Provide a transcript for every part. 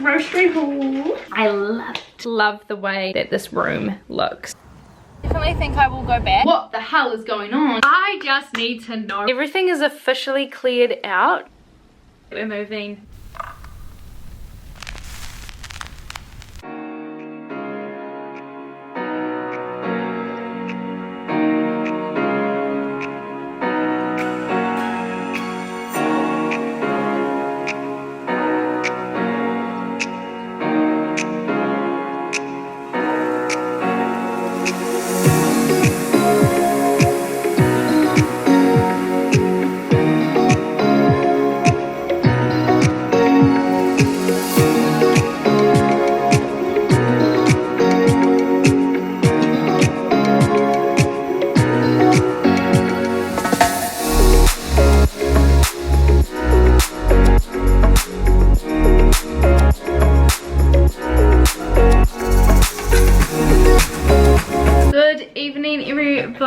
Grocery haul. I love the way that this room looks. Definitely think I will go back. What the hell is going on? I just need to know. Everything is officially cleared out. We're moving.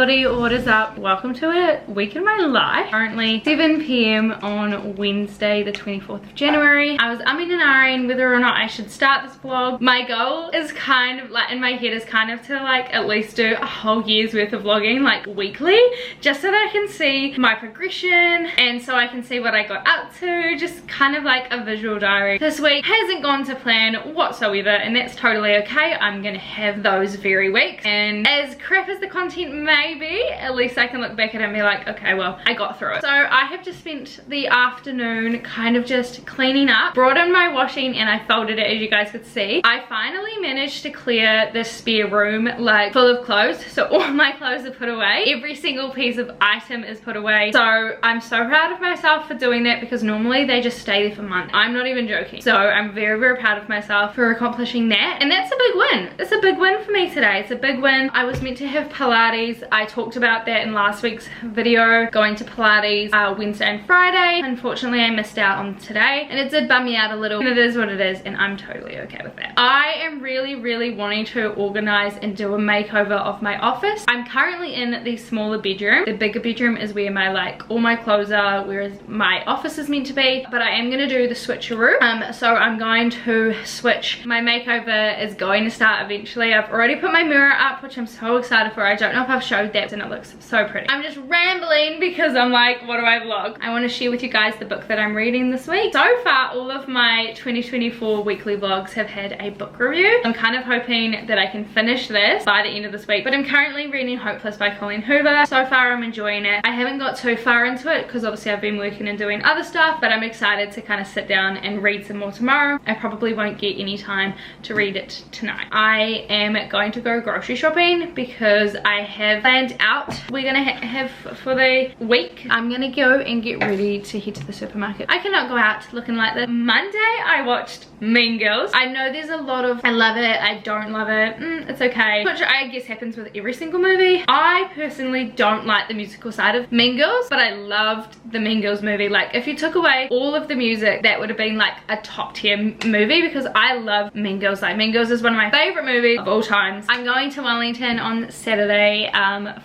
What is up? Welcome to a week in my life. Currently 7 p.m. on Wednesday the 24th of January. I was umming and ahhing whether or not I should start this vlog. My goal is kind of like in my head is kind of to like at least do a whole year's worth of vlogging like weekly, just so that I can see my progression and so I can see what I got up to, just kind of like a visual diary. This week hasn't gone to plan whatsoever and that's totally okay. I'm gonna have those very weeks, and as crap as the content may be, at least I can look back at it and be like, okay, well, I got through it. So I have just spent the afternoon kind of just cleaning up, brought in my washing and I folded it, as you guys could see. I finally managed to clear this spare room like full of clothes, so all my clothes are put away. Every single piece of item is put away. So I'm so proud of myself for doing that, because normally they just stay there for months. I'm not even joking. So I'm very, very proud of myself for accomplishing that, and that's a big win. It's a big win for me today. It's a big win. I was meant to have Pilates. I talked about that in last week's video, going to Pilates Wednesday and Friday. Unfortunately, I missed out on today and it did bum me out a little, and it is what it is, and I'm totally okay with that. I am really wanting to organize and do a makeover of my office. I'm currently in the smaller bedroom. The bigger bedroom is where my all my clothes are, whereas my office is meant to be, but I am going to do the switcheroo. So I'm going to switch. My makeover is going to start eventually. I've already put my mirror up, which I'm so excited for. I don't know if I've showed that, and it looks so pretty. I'm just rambling because I'm like, what do I vlog? I want to share with you guys the book that I'm reading this week. So far, all of my 2024 weekly vlogs have had a book review. I'm kind of hoping that I can finish this by the end of this week, but I'm currently reading Hopeless by Colleen Hoover. So far, I'm enjoying it. I haven't got too far into it because obviously I've been working and doing other stuff, but I'm excited to kind of sit down and read some more tomorrow. I probably won't get any time to read it tonight. I am going to go grocery shopping because I have planned out we're gonna have for the week. I'm gonna go and get ready to head to the supermarket. I cannot go out looking like this. Monday I watched Mean Girls. I know there's a lot of I love it, I don't love it, it's okay, which I guess happens with every single movie. I personally don't like the musical side of Mean Girls, but I loved the Mean Girls movie. Like if you took away all of the music, that would have been like a top tier movie, because I love Mean Girls. Like Mean Girls is one of my favorite movies of all times. I'm going to Wellington on Saturday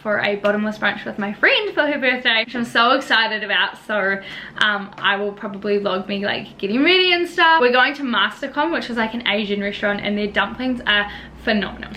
for a bottomless brunch with my friend for her birthday, which I'm so excited about. So I will probably vlog me like getting ready and stuff. We're going to Mastercom, which is like an Asian restaurant, and their dumplings are phenomenal.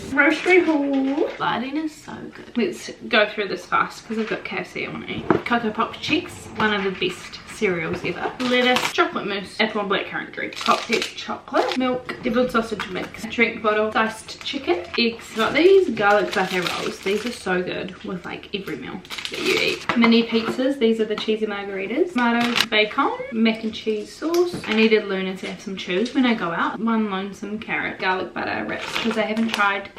Grocery haul. Lighting is so good. Let's go through this fast because I've got KFC I want to eat. Cocoa Pop Cheeks, one of the best cereals ever. Lettuce, chocolate mousse, apple and blackcurrant drink, hot pepper chocolate, milk, deviled sausage mix, drink bottle, diced chicken, eggs. Got these garlic butter rolls. These are so good with like every meal that you eat. Mini pizzas. These are the cheesy margaritas. Tomatoes, bacon, mac and cheese sauce. I needed Luna to have some chews when I go out. One lonesome carrot, garlic butter wraps, because I haven't tried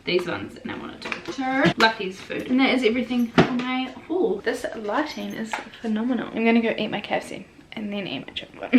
these ones and I wanted to. So Lucky's food, and that is everything for my haul. This lighting is phenomenal. I'm gonna go eat my KFC and then eat my chocolate.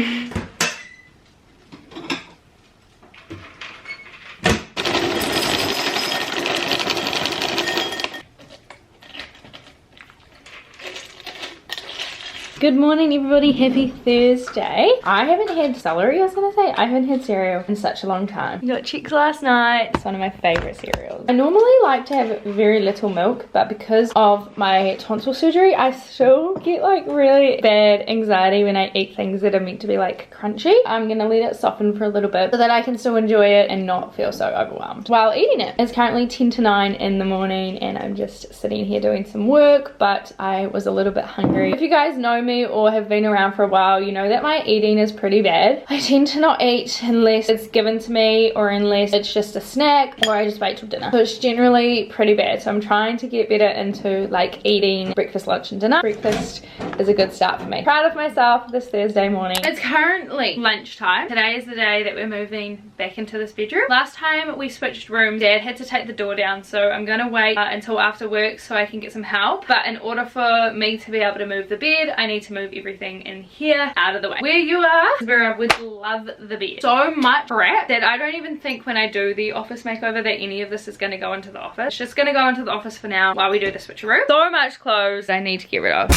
Good morning everybody, happy Thursday. I haven't had celery, I was gonna say. I haven't had cereal in such a long time. We got chicks last night. It's one of my favorite cereals. I normally like to have very little milk, but because of my tonsil surgery, I still get like really bad anxiety when I eat things that are meant to be like crunchy. I'm gonna let it soften for a little bit so that I can still enjoy it and not feel so overwhelmed while eating it. It's currently 10 to 9 in the morning and I'm just sitting here doing some work, but I was a little bit hungry. If you guys know me or have been around for a while, you know that my eating is pretty bad. I tend to not eat unless it's given to me or unless it's just a snack or I just wait till dinner. So it's generally pretty bad. So I'm trying to get better into like eating breakfast, lunch and dinner. Breakfast is a good start for me. Proud of myself this Thursday morning. It's currently lunchtime. Today is the day that we're moving back into this bedroom. Last time we switched rooms, Dad had to take the door down, so I'm gonna wait until after work so I can get some help. But in order for me to be able to move the bed, I need to move everything in here out of the way. Where you are is where I would love the bed. So much crap that I don't even think when I do the office makeover that any of this is going to go into the office. It's just going to go into the office for now while we do the switcheroo. So much clothes I need to get rid of.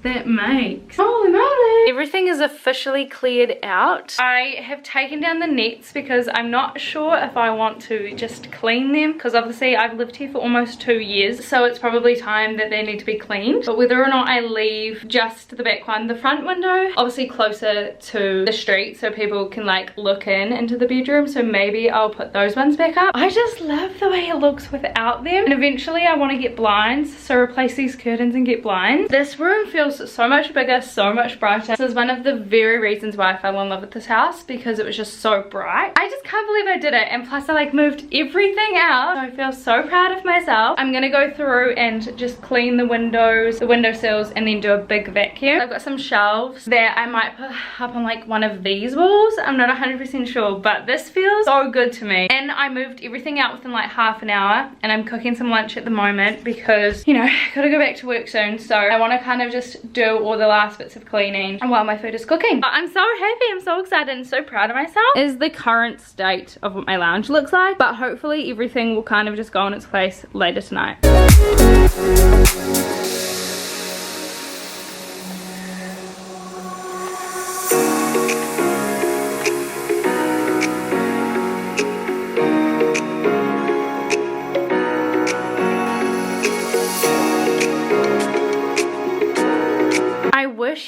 That makes. Holy moly! Everything is officially cleared out. I have taken down the nets because I'm not sure if I want to just clean them, because obviously I've lived here for almost 2 years, so it's probably time that they need to be cleaned. But whether or not I leave just the back one, the front window obviously closer to the street so people can like look into the bedroom, so maybe I'll put those ones back up. I just love the way it looks without them, and eventually I want to get blinds, so replace these curtains and get blinds. This room feels so much bigger, so much brighter. This is one of the very reasons why I fell in love with this house, because it was just so bright. I just can't believe I did it, and plus I like moved everything out. So I feel so proud of myself. I'm gonna go through and just clean the windows, the windowsills, and then do a big vacuum. I've got some shelves that I might put up on like one of these walls. I'm not 100% sure, but this feels so good to me. And I moved everything out within like half an hour, and I'm cooking some lunch at the moment because, you know, I gotta go back to work soon, so I want to kind of just do all the last bits of cleaning while my food is cooking. But I'm so happy, I'm so excited and so proud of myself. Is the current state of what my lounge looks like, but hopefully everything will kind of just go in its place later tonight.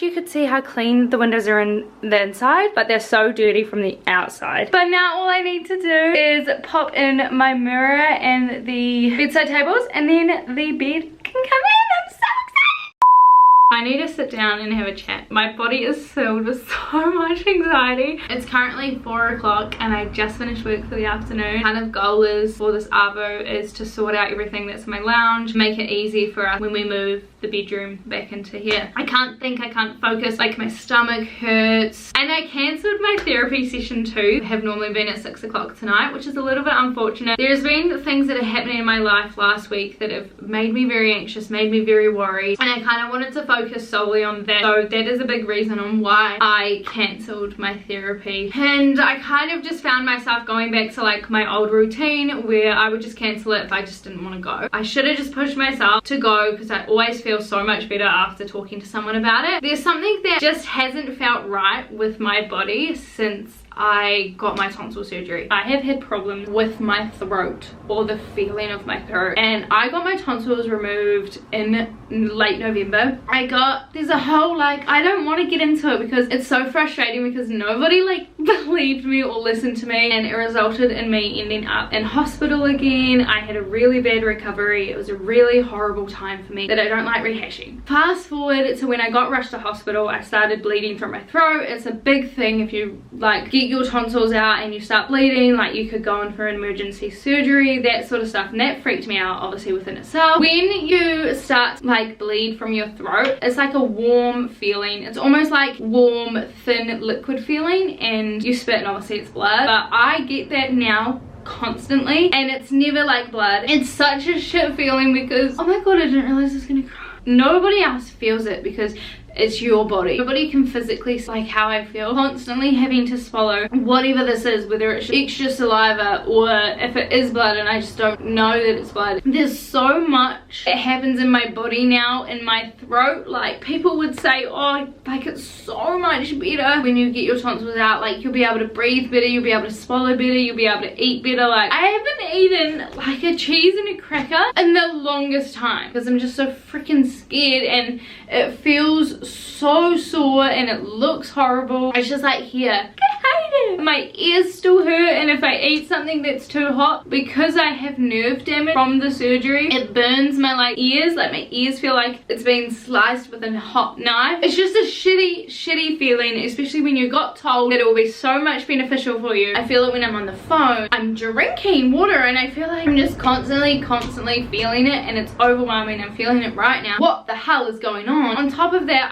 You could see how clean the windows are in the inside, but they're so dirty from the outside. But now all I need to do is pop in my mirror and the bedside tables, and then the bed can come in. I'm so excited. I need to sit down and have a chat. My body is filled with so much anxiety. It's currently 4 o'clock and I just finished work for the afternoon. Kind of goal is for this arvo is to sort out everything that's in my lounge, make it easy for us when we move the bedroom back into here. I can't think, I can't focus, like my stomach hurts. And I cancelled my therapy session too. I have normally been at 6 o'clock tonight, which is a little bit unfortunate. There's been things that are happening in my life last week that have made me very anxious, made me very worried, and I kind of wanted to focus solely on that. So that is a big reason on why I cancelled my therapy. And I kind of just found myself going back to like my old routine where I would just cancel it if I just didn't want to go. I should have just pushed myself to go because I always feel so much better after talking to someone about it. There's something that just hasn't felt right with my body since I got my tonsil surgery. I have had problems with my throat or the feeling of my throat, and I got my tonsils removed in late November. There's a whole like, I don't want to get into it because it's so frustrating because nobody like believed me or listened to me, and it resulted in me ending up in hospital again. I had a really bad recovery. It was a really horrible time for me that I don't like rehashing. Fast forward to when I got rushed to hospital, I started bleeding from my throat. It's a big thing if you like get your tonsils out and you start bleeding, like you could go in for an emergency surgery, that sort of stuff, and that freaked me out obviously within itself. When you start like bleed from your throat, it's like a warm feeling. It's almost like warm thin liquid feeling, and and you spit and obviously it's blood, but I get that now constantly and it's never like blood. It's such a shit feeling because, oh my god, I didn't realize I was gonna cry. Nobody else feels it because it's your body. Nobody can physically, like how I feel, constantly having to swallow whatever this is, whether it's extra saliva or if it is blood and I just don't know that it's blood. There's so much that happens in my body now, in my throat. Like people would say, oh, like it's so much better when you get your tonsils out. Like you'll be able to breathe better, you'll be able to swallow better, you'll be able to eat better. Like I haven't eaten like a cheese and a cracker in the longest time because I'm just so freaking scared and it feels so sore and it looks horrible. It's just like here, I hate it. My ears still hurt, and if I eat something that's too hot, because I have nerve damage from the surgery, it burns my like ears. Like my ears feel like it's been sliced with a hot knife. It's just a shitty feeling, especially when you got told that it will be so much beneficial for you. I feel it when I'm on the phone. I'm drinking water and I feel like I'm just constantly feeling it, and it's overwhelming. I'm feeling it right now. What the hell is going on? On top of that,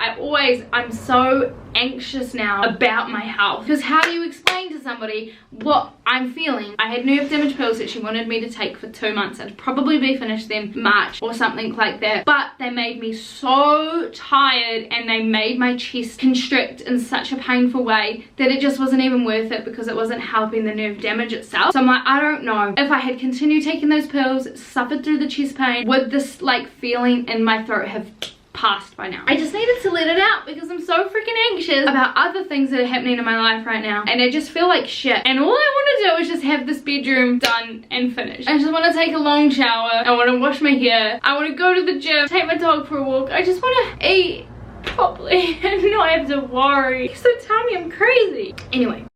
I'm so anxious now about my health, because how do you explain to somebody what I'm feeling? I had nerve damage pills that she wanted me to take for 2 months. I'd probably be finished them March or something like that, but they made me so tired and they made my chest constrict in such a painful way that it just wasn't even worth it because it wasn't helping the nerve damage itself. So I'm like, I don't know if I had continued taking those pills, suffered through the chest pain, would this like feeling in my throat have passed by now. I just needed to let it out because I'm so freaking anxious about other things that are happening in my life right now, and I just feel like shit. And all I want to do is just have this bedroom done and finished. I just want to take a long shower. I want to wash my hair. I want to go to the gym, take my dog for a walk. I just want to eat properly and not have to worry. So tell me I'm crazy. Anyway,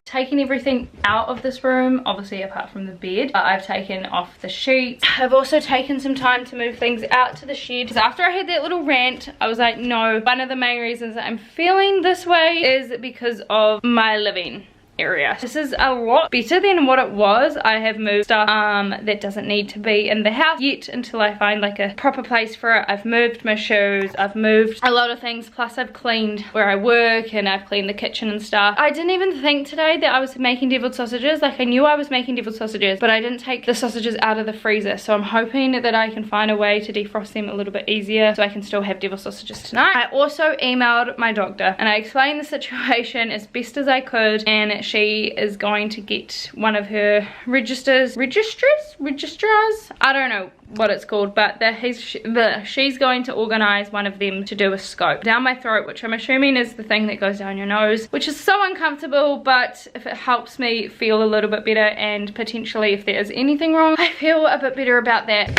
taking everything out of this room, obviously apart from the bed. I've taken off the sheets. I've also taken some time to move things out to the shed, because after I had that little rant, I was like, no, one of the main reasons that I'm feeling this way is because of my living area. This is a lot better than what it was. I have moved stuff that doesn't need to be in the house yet until I find like a proper place for it. I've moved my shoes, I've moved a lot of things, plus I've cleaned where I work and I've cleaned the kitchen and stuff. I didn't even think today that I was making deviled sausages. Like I knew I was making deviled sausages, but I didn't take the sausages out of the freezer, so I'm hoping that I can find a way to defrost them a little bit easier so I can still have deviled sausages tonight. I also emailed my doctor and I explained the situation as best as I could, and she is going to get one of her registrars, I don't know what it's called, but she's going to organize one of them to do a scope down my throat, which I'm assuming is the thing that goes down your nose, which is so uncomfortable. But if it helps me feel a little bit better, and potentially if there is anything wrong, I feel a bit better about that.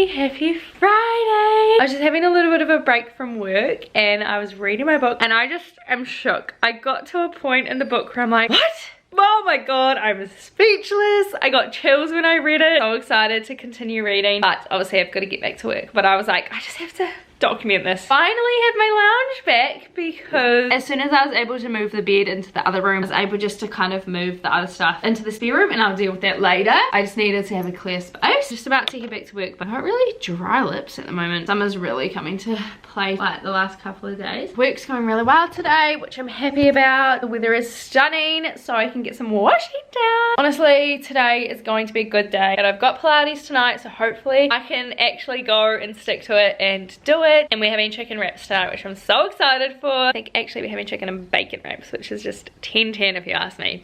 Happy Friday! I was just having a little bit of a break from work and I was reading my book and I just am shook. I got to a point in the book where I'm like, what? Oh my god, I'm speechless. I got chills when I read it. So excited to continue reading, but obviously I've got to get back to work. But I was like, I just have to document this. Finally had my lounge back, because as soon as I was able to move the bed into the other room, I was able just to kind of move the other stuff into the spare room, and I'll deal with that later. I just needed to have a clear space. Just about to head back to work, but I've got really dry lips at the moment. Summer's really coming to play like the last couple of days. Work's going really well today, which I'm happy about. The weather is stunning, so I can get some washing done. Honestly, today is going to be a good day, and I've got Pilates tonight, so hopefully I can actually go and stick to it and do it. And we're having chicken wraps tonight, which I'm so excited for. I think actually we're having chicken and bacon wraps, which is just 10-10 if you ask me.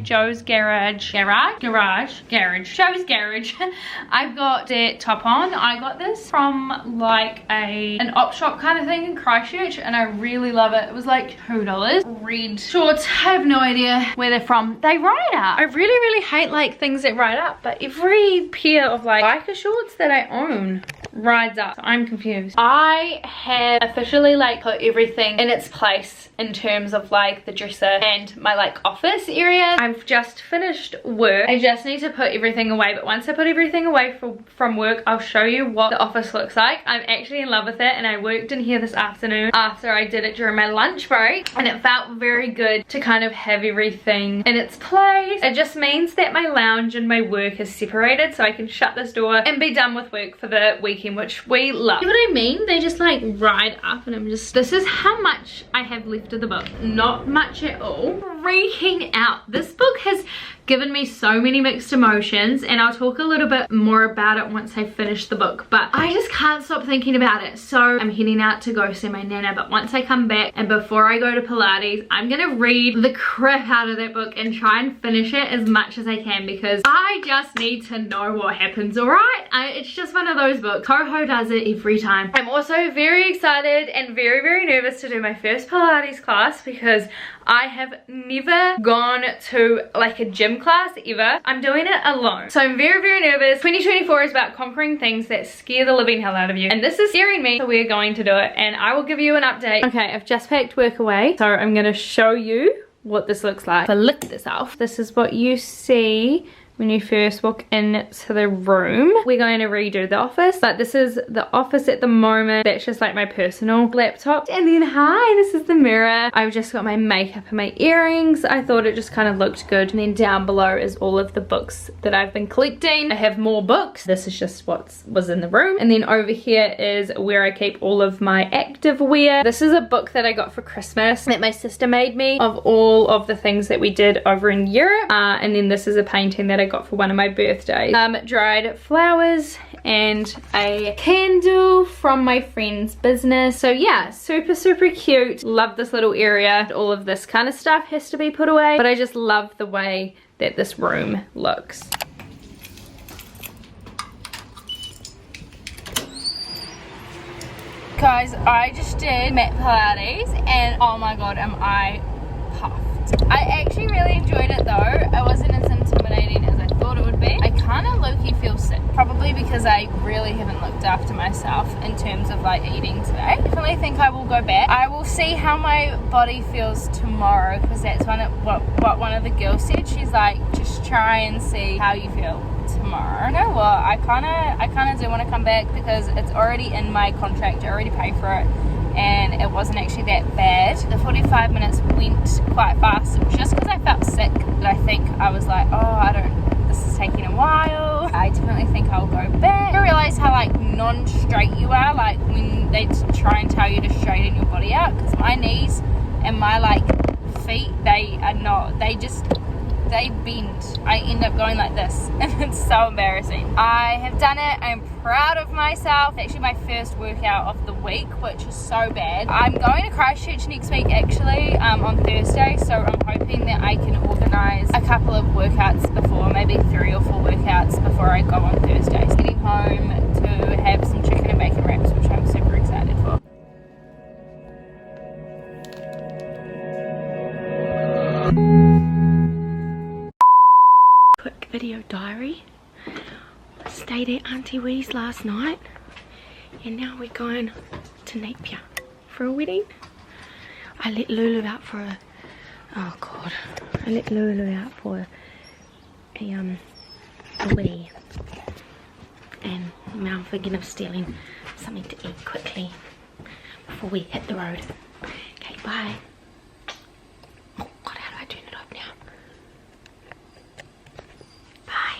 Joe's Garage. Joe's Garage. I've got their top on. I got this from like an op shop kind of thing in Christchurch, and I really love it. It was like $2. Red shorts. I have no idea where they're from. They ride up. I really hate like things that ride up, but every pair of like biker shorts that I own rides up. So I'm confused. I have officially like put everything in its place in terms of like the dresser and my like office area. I've just finished work. I just need to put everything away, but once I put everything away from work, I'll show you what the office looks like. I'm actually in love with it, and I worked in here this afternoon after I did it during my lunch break, and it felt very good to kind of have everything in its place. It just means that my lounge and my work is separated, so I can shut this door and be done with work for the weekend, which we love. You know what I mean? They just like ride up, and I'm just, this is how much I have left of the book. Not much at all. Freaking out. This book has given me so many mixed emotions, and I'll talk a little bit more about it once I finish the book, but I just can't stop thinking about it. So I'm heading out to go see my nana, but once I come back and before I go to Pilates, I'm gonna read the crap out of that book and try and finish it as much as I can, because I just need to know what happens. All right, it's just one of those books. Coho does it every time. I'm also very excited and very nervous to do my first Pilates class, because I have never gone to like a gym class ever. I'm doing it alone, so I'm very nervous. 2024 is about conquering things that scare the living hell out of you, and this is scaring me, so we're going to do it, and I will give you an update. Okay, I've just packed work away, so I'm gonna show you what this looks like. If I lick this off, this is what you see when you first walk into the room. We're going to redo the office, but this is the office at the moment. That's just like my personal laptop. And then hi, this is the mirror. I've just got my makeup and my earrings. I thought it just kind of looked good. And then down below is all of the books that I've been collecting. I have more books. This is just what was in the room. And then over here is where I keep all of my active wear. This is a book that I got for Christmas that my sister made me of all of the things that we did over in Europe. And then this is a painting that I got for one of my birthdays. Dried flowers and a candle from my friend's business. So yeah, super cute. Love this little area. All of this kind of stuff has to be put away, but I just love the way that this room looks. Guys, I just did mat Pilates, and oh my god, am I puffed. I actually really enjoyed it though. It wasn't as intimidating as I thought it would be. I kind of low-key feel sick, probably because I really haven't looked after myself in terms of like eating today. Definitely think I will go back. I will see how my body feels tomorrow, because that's what one of the girls said. She's like, just try and see how you feel tomorrow. You know what, I kind of do want to come back, because it's already in my contract. I already paid for it, and it wasn't actually that bad. The 45 minutes went quite fast. It was just because I felt sick that I think I was like, oh, this is taking a while. I definitely think I'll go back. I realize how like non-straight you are, like when they try and tell you to straighten your body out, because my knees and my like feet, they are not, they bend. I end up going like this, and it's so embarrassing. I have done it. I'm proud of myself. It's actually my first workout of the week, which is so bad. I'm going to Christchurch next week actually, on Thursday, so I'm hoping that I can organise a couple of workouts before, maybe 3 or 4 workouts before I go on Thursday. Getting home to have some chicken and bacon wraps, which I'm super excited for. Quick video diary. Stayed at Auntie Wee's last night, and now we're going to Napier for a wedding. I let Lulu out for a, oh god, I let Lulu out for a wee, and now I'm thinking of stealing something to eat quickly before we hit the road. Okay, bye. Oh god, how do I turn it off now? Bye.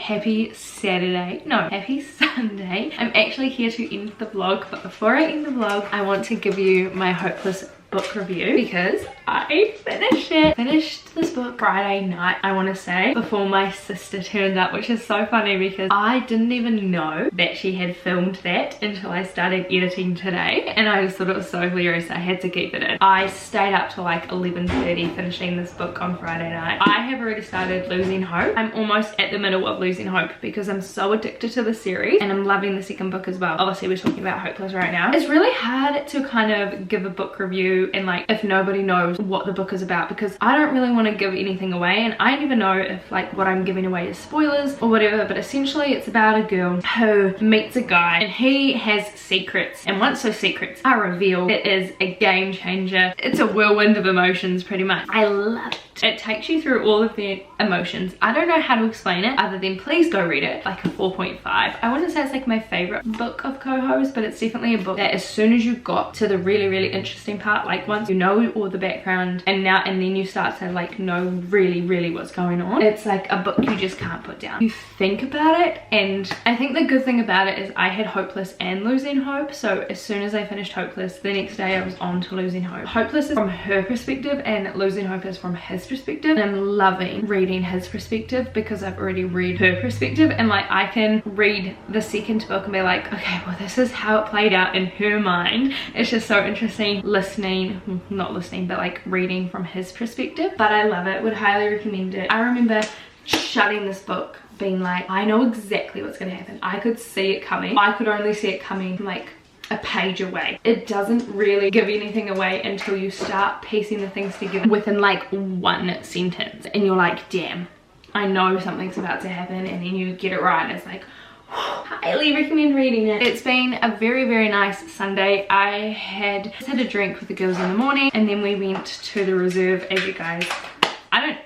happy Saturday. No, happy Sunday. I'm actually here to end the vlog, but before I end the vlog, I want to give you my Hopeless book review because I finished this book Friday night, I want to say, before my sister turned up, which is so funny because I didn't even know that she had filmed that until I started editing today, and I just thought it was so hilarious I had to keep it in. I stayed up till like 11:30 finishing this book on Friday night. I have already started losing hope. I'm almost at the middle of losing hope because I'm so addicted to the series and I'm loving the second book as well. Obviously we're talking about Hopeless right now. It's really hard to kind of give a book review and like if nobody knows what the book is about, because I don't really want to give anything away, and I don't even know if like what I'm giving away is spoilers or whatever, but essentially it's about a girl who meets a guy and he has secrets, and once those secrets are revealed, it is a game changer. It's a whirlwind of emotions pretty much. I love it. It takes you through all of the emotions. I don't know how to explain it other than please go read it. Like a 4.5. I wouldn't say it's like my favorite book of Coho's, but it's definitely a book that as soon as you got to the really interesting part, like once you know all the background and then you start to like know really what's going on, it's like a book you just can't put down. You think about it, and I think the good thing about it is I had Hopeless and Losing Hope, so as soon as I finished Hopeless, the next day I was on to Losing Hope. Hopeless is from her perspective and Losing Hope is from his perspective, and I'm loving reading his perspective because I've already read her perspective, and like I can read the second book and be like, okay, well this is how it played out in her mind. It's just so interesting listening, not listening, but like reading from his perspective. But I love it, would highly recommend it. I remember shutting this book being like, I know exactly what's gonna happen. I could see it coming. I could only see it coming from like a page away. It doesn't really give anything away until you start piecing the things together within like one sentence, and you're like, damn, I know something's about to happen, and then you get it right and it's like, highly recommend reading it. It's been a very nice Sunday. I just had a drink with the girls in the morning, and then we went to the reserve, as you guys,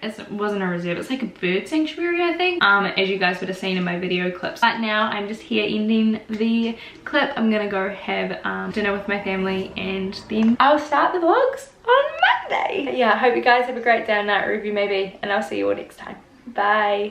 it wasn't a reserve, it's like a bird sanctuary, I think, as you guys would have seen in my video clips. But now I'm just here ending the clip. I'm gonna go have dinner with my family, and then I'll start the vlogs on Monday. Yeah, I hope you guys have a great day and night, review maybe, and I'll see you all next time. Bye.